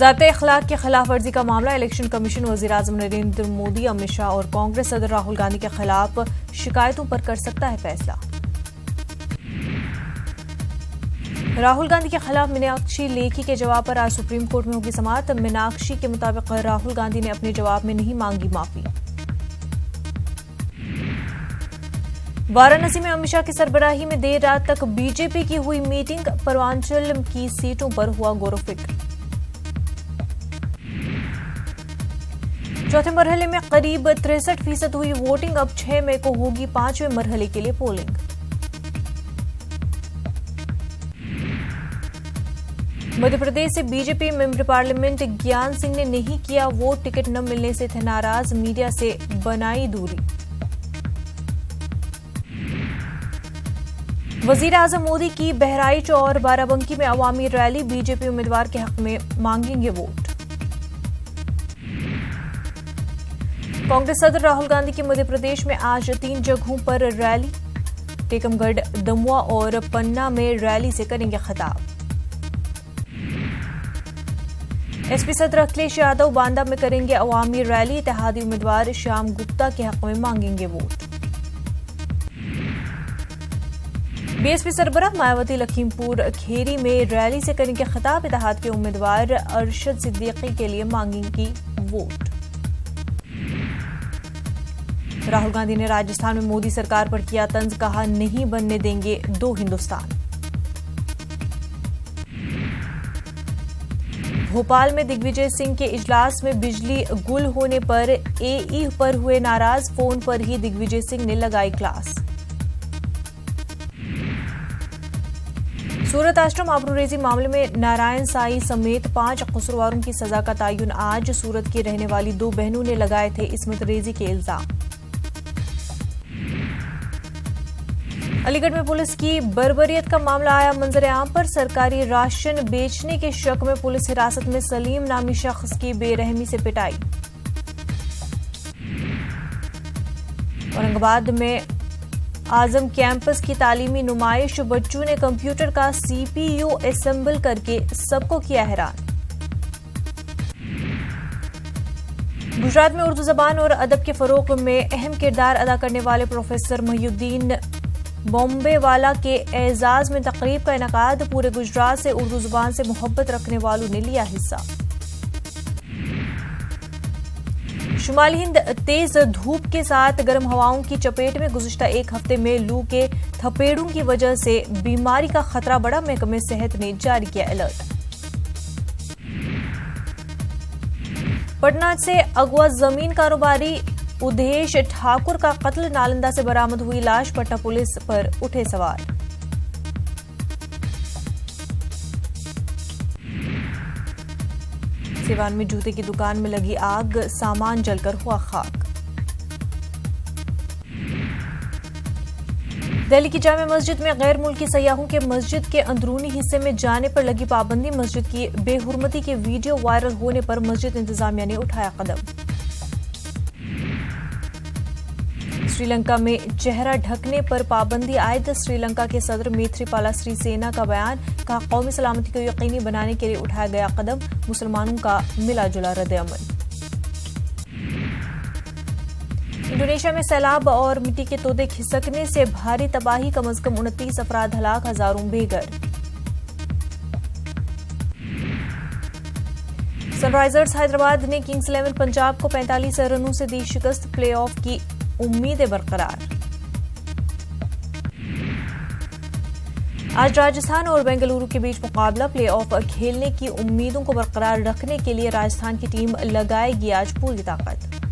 ज़ाब्ते अखलाक की खिलाफ वर्जी का मामला। इलेक्शन कमीशन वज़ीर-ए-आज़म नरेंद्र मोदी, अमित शाह और कांग्रेस सदर राहुल गांधी के खिलाफ शिकायतों पर कर सकता है फैसला। राहुल गांधी के खिलाफ मीनाक्षी लेखी के जवाब पर आज सुप्रीम कोर्ट में होगी समाअत। मीनाक्षी के मुताबिक राहुल गांधी ने अपने जवाब में नहीं मांगी माफी। वाराणसी में अमित शाह की सरबराही में देर रात तक बीजेपी की हुई मीटिंग। पूर्वांचल की सीटों पर हुआ गौर-व-फिक्र। चौथे मरहले में करीब 63% हुई वोटिंग। अब 6 मई को होगी 5वें मरहले के लिए पोलिंग। मध्य प्रदेश से बीजेपी मेंबर पार्लियामेंट ज्ञान सिंह ने नहीं किया वोट। टिकट न मिलने से थे नाराज, मीडिया से बनाई दूरी। वजीर-ए-आज़म मोदी की बहराइच और बाराबंकी में अवामी रैली। बीजेपी उम्मीदवार के हक में मांगेंगे वोट। कांग्रेस सदर राहुल गांधी की मध्य प्रदेश में आज 3 जगहों पर रैली। टीकमगढ़, दमुआ और पन्ना में रैली से करेंगे खिताब। एसपी सदर अखिलेश यादव बांदा में करेंगे अवामी रैली। इत्तेहादी उम्मीदवार श्याम गुप्ता के हक में मांगेंगे वोट। बीएसपी सरबराह मायावती लखीमपुर खेरी में रैली से करेंगे खिताब। इत्तेहाद के उम्मीदवार अरशद सिद्दीकी के लिए मांगेंगी वोट। राहुल गांधी ने राजस्थान में मोदी सरकार पर किया तंज, कहा नहीं बनने देंगे 2 हिंदुस्तान। भोपाल में दिग्विजय सिंह के इजलास में बिजली गुल होने पर एई पर हुए नाराज। फोन पर ही दिग्विजय सिंह ने लगाई क्लास। सूरत आश्रम आबरूरेजी मामले में नारायण साई समेत 5 कसूरवारों की सजा का तयन आज। सूरत की रहने वाली 2 बहनों ने लगाए थे इस्मत रेजी के इल्जाम। अलीगढ़ में पुलिस की बर्बरियत का मामला आया मंजर आम पर। सरकारी राशन बेचने के शक में पुलिस हिरासत में सलीम नामी शख्स की बेरहमी से पिटाई। औरंगाबाद में आजम कैंपस की तालीमी नुमाइश। बच्चों ने कंप्यूटर का सीपीयू असेंबल करके सबको किया हैरान। गुजरात में उर्दू जबान और अदब के फरोग में अहम किरदार अदा करने वाले प्रोफेसर मोहिउद्दीन बॉम्बे वाला के एजाज में तकरीब का इनकाद। पूरे गुजरात से उर्दू जुबान से मोहब्बत रखने वालों ने लिया हिस्सा। शुमाली हिंद तेज धूप के साथ गर्म हवाओं की चपेट में। गुज़िश्ता 1 हफ्ते में लू के थपेड़ों की वजह से बीमारी का खतरा बढ़ा। महकमे सेहत ने जारी किया अलर्ट। पटना से अगवा जमीन कारोबारी उदेश ठाकुर का कत्ल। नालंदा से बरामद हुई लाश। पटना पुलिस पर उठे सवाल। सिवान में जूते की दुकान में लगी आग, सामान जलकर हुआ खाक। दिल्ली की जामे मस्जिद में गैर मुल्की सयाहों के मस्जिद के अंदरूनी हिस्से में जाने पर लगी पाबंदी। मस्जिद की बेहुरमती के वीडियो वायरल होने पर मस्जिद इंतजामिया ने उठाया कदम। श्रीलंका में चेहरा ढकने पर पाबंदी आयद। श्रीलंका के सदर मैत्रीपाला सिरिसेना का बयान, कहा कौमी सलामती को यकीनी बनाने के लिए उठाया गया कदम। मुसलमानों का मिला जुला रद्द-ए-अमल। इंडोनेशिया में सैलाब और मिट्टी के तोदे खिसकने से भारी तबाही। कम अज कम 29 अफराद हलाक, हजारों बेघर। सनराइजर्स हैदराबाद ने किंग्स 11 पंजाब को 45 रनों से दी शिकस्त। प्लेऑफ की उम्मीदें बरकरार। आज राजस्थान और बेंगलुरु के बीच मुकाबला। प्लेऑफ खेलने की उम्मीदों को बरकरार रखने के लिए राजस्थान की टीम लगाएगी आज पूरी ताकत।